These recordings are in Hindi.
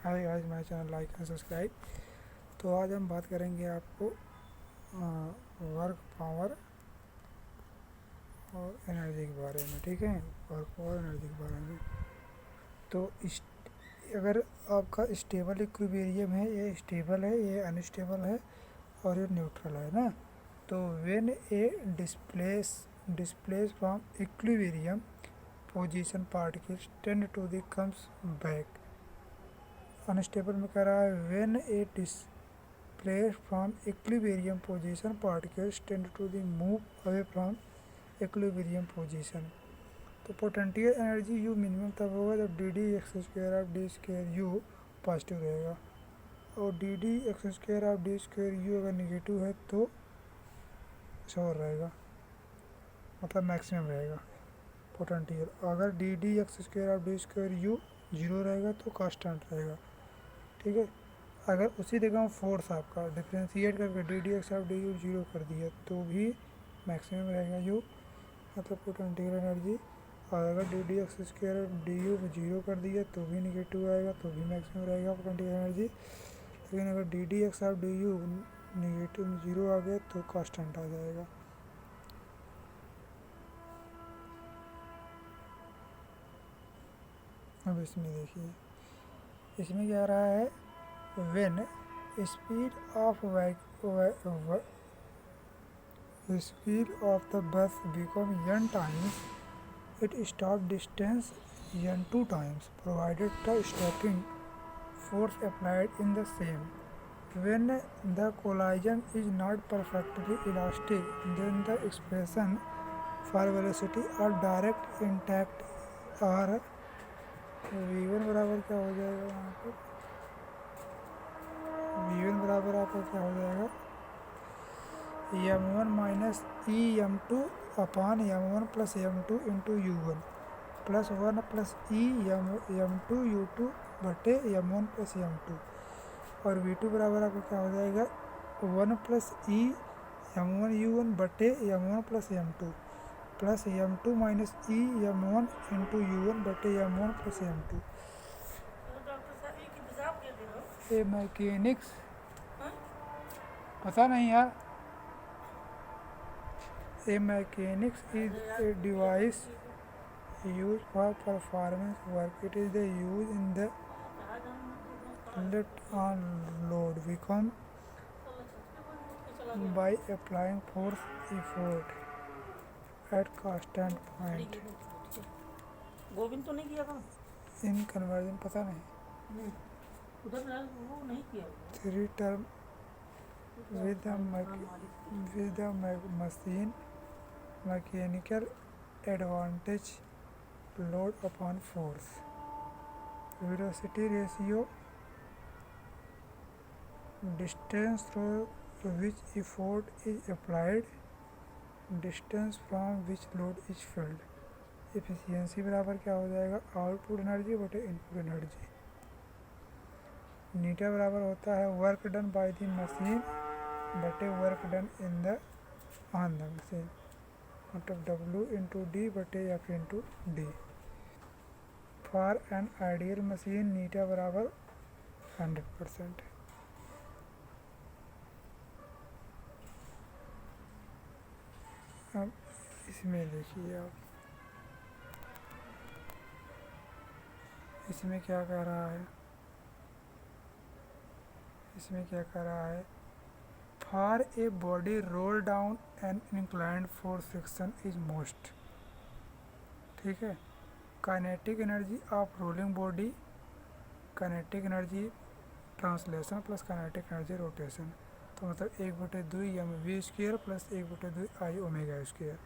Hi guys, my channel like and subscribe. तो आज हम बात करेंगे आपको वर्क पावर और एनर्जी के बारे में। ठीक है, वर्क पावर एनर्जी के बारे में। तो अगर आपका स्टेबल इक्विलिब्रियम है, ये स्टेबल है, ये अनस्टेबल है और ये न्यूट्रल है ना। तो when a displace from equilibrium position particles tend to the comes back. Unstable में कह रहा है when a displace from equilibrium position particles tend to the move away from equilibrium position. तो पोटेंशियल एनर्जी यू मिनिमम तब होगा जब D D X square of D square U positive रहेगा, और D D X square of D square U अगर निगेटिव है तो शोर रहेगा, मतलब मैक्सिमम रहेगा पोटेंशियल। अगर d D X square of D square you zero रहेगा तो कांस्टेंट रहेगा। ठीक है, अगर उसी जगह हम फोर्स आपका डिफ्रेंशिएट करके D D x of d you zero कर दिया तो भी मैक्सिमम रहेगा यू, मतलब पोटेंशियल एनर्जी। और अगर d D X square D you zero कर दिया तो भी निगेटिव आएगा, तो भी मैक्सिमम रहेगा पोटेंशियल एनर्जी। लेकिन अगर d D x of d u negative zero आ गया तो कांस्टेंट आ जाएगा। अब इसमें देखिए, इसमें क्या रहा है, when speed of the bus become n times it stop distance n2 times provided the stopping force applied in the same. When the collision is not perfectly elastic, then the expression for velocity are direct intact और v1 बराबर क्या हो जाएगा, यहाँ पर v1 बराबर आपका क्या हो जाएगा, m1 minus e m2 upon m1 plus m2 into u1 plus 1 plus e m2 u2 बटे m1 प्लस m2। और v2 बराबर आपका क्या हो जाएगा, 1 प्लस ई m1 u1 बटे m1 plus m2 plus m2 minus e m1 into u1 बटे m1 प्लस m2। ये मैकेनिक्स पता नहीं यार। A mechanics is a device used for performance work. It is the use in the let on load become by applying force effort at constant point. Govind तो नहीं किया था In conversion पता नहीं। उधर वो नहीं किया। Three term with the machine mechanical advantage load upon force, velocity ratio, distance through which effort is applied, distance from which load is felt। Efficiency बराबर क्या हो जाएगा, आउटपुट एनर्जी बटे इनपुट एनर्जी। नीटा बराबर होता है work done by the machine बटे work done in the on the machine, मतलब W इंटू डी बटे F into d. For an ideal machine eta बराबर 100%। अब इसमें देखिए आप, इसमें क्या कह रहा है, इसमें क्या कह रहा है, for a body roll down an inclined force friction is most. ठीक है, kinetic energy of rolling body, kinetic energy translation plus kinetic energy rotation, तो मतलब 1/2 M V square plus 1/2 I omega square.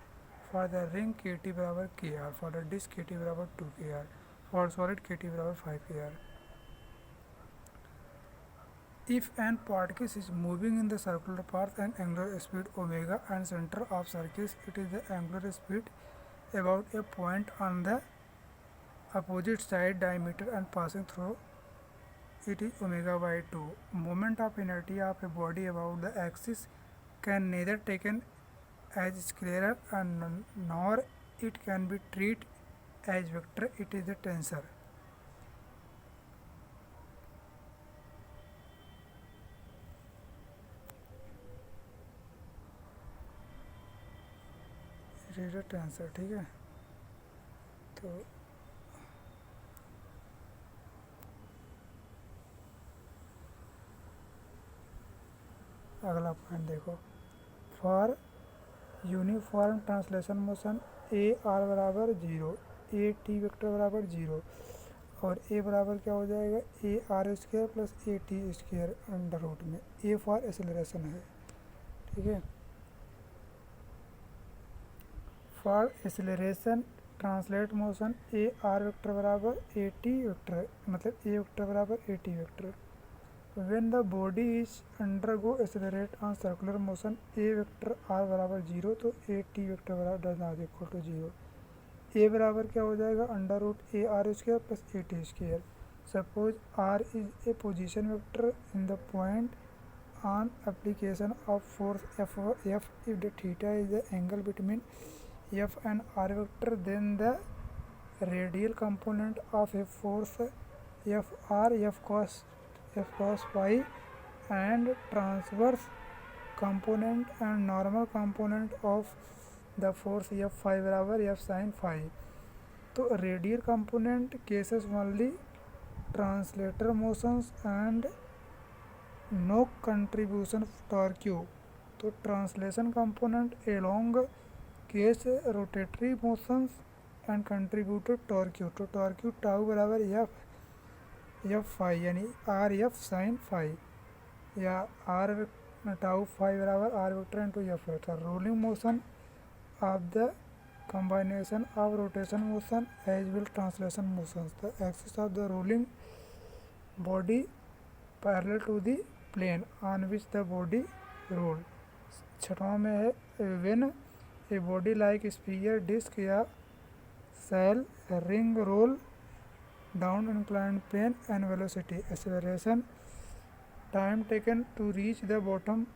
For the ring K T बराबर K R, for the disc K T बराबर 2 K R, for solid K T बराबर 5 K R. If an particle is moving in the circular path and angular speed omega and center of circle, it is the angular speed about a point on the opposite side diameter and passing through it is omega by 2. Moment of inertia of a body about the axis can neither taken as scalar and nor it can be treated as vector. It is a tensor. Accelerated tensor, ठीक है। तो अगला पॉइंट देखो, for uniform translation motion A are बराबर 0, ए टी वेक्टर बराबर 0 और ए बराबर क्या हो जाएगा, A R square plus A T square under root में। ए फॉर एक्सेलरेशन है, ठीक है। For acceleration translate motion A R vector बराबर ए टी वेक्टर, मतलब ए वेक्टर बराबर A T vector. When the body is undergo accelerate on circular motion, a vector r बराबर 0, तो a t वेक्टर बराबर does not equal to 0। a बराबर क्या हो जाएगा, under root A R square plus A T square. Suppose r is a position vector in the point on application of force f if the theta is the angle between f and r vector, then the radial component of a force f r f cos phi and transverse component and normal component of the force f phi बराबर f sin phi। तो radial component causes only translator motions and no contribution torque. तो translation component along causes rotatory motions and contributed torque. तो टॉर्क्यू टाउ बराबर एफ फाई यानी आर एफ साइन फाई, या आर टाउ फाई बराबर r vector into F vector. Rolling motion of the combination of rotation motion as well translation motions, the axis of the rolling body parallel to the plane on which the body roll। छठवां में है, when a body like sphere, disc या cell ring roll down inclined plane and velocity, acceleration, time taken to reach the bottom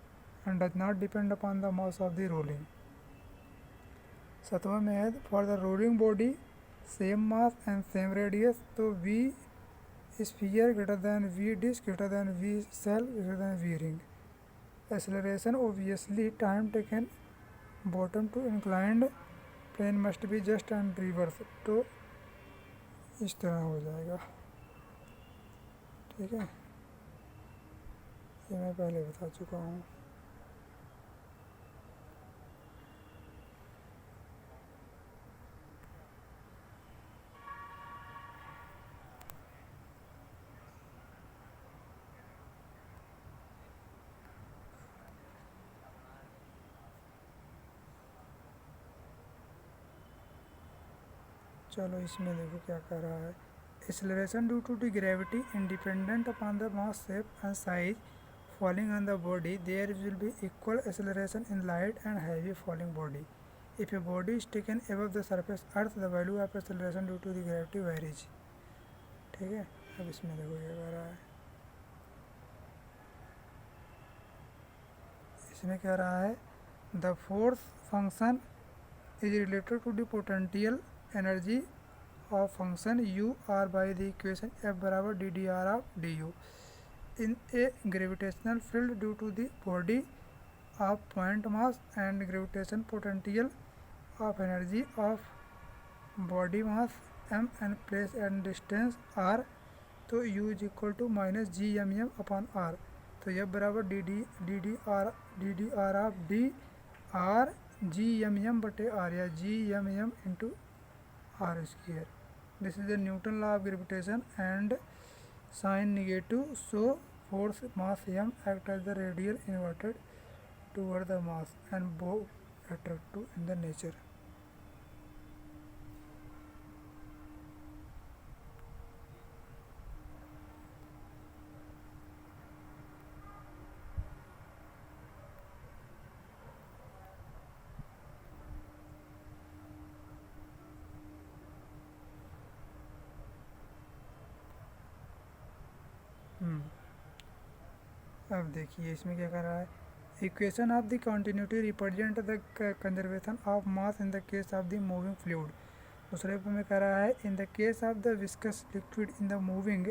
and does not depend upon the mass of the rolling। सातवां में है, for the rolling body same mass and same radius, तो v sphere greater than v disc greater than v shell greater than v ring. Acceleration obviously time taken bottom to inclined plane must be just and reverse. तो इस तरह हो जाएगा, ठीक है। ये मैं पहले बता चुका हूँ। चलो इसमें देखो क्या कह रहा है, acceleration due to the gravity independent upon the mass shape and size falling on the body, there will be equal acceleration in light and heavy falling body. If a body is taken above the surface earth, the value of acceleration due to the gravity varies। ठीक है, अब इसमें देखो क्या कह रहा है, इसमें कह रहा है the force function is related to the potential energy of function u r by the equation f बराबर D D R of d you. in a gravitational field due to the body of point mass and gravitation potential of energy of body mass m and place and distance r, तो u is equal to minus G M M upon R. तो यह बराबर D D R of D R G M M बटे आर, या G M M into R square. This is the Newton law of gravitation and sign negative, so force mass m act as the radial inverted toward the mass and both attractive in the nature। अब देखिए इसमें क्या कर रहा है, equation of the continuity represent the conservation of mass in the case of the moving fluid. दूसरे में कह रहा है, in the case of the viscous liquid in the moving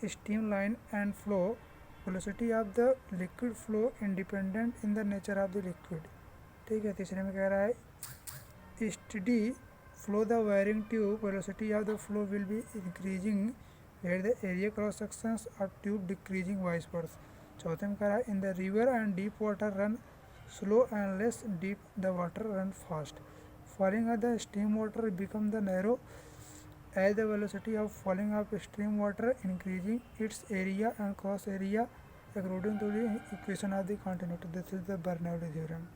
steam line and flow velocity of the liquid flow independent in the nature of the liquid. ठीक है। तीसरे में कह रहा है, steady flow the wiring tube velocity of the flow will be increasing where the area cross sections of tube decreasing vice versa. चौथे में कह रहा है in the river and deep water run slow and less deep the water run fast. Falling of the stream water become the narrow as the velocity of falling of stream water increasing its area and cross area according to the equation of the continuity. This is the Bernoulli theorem.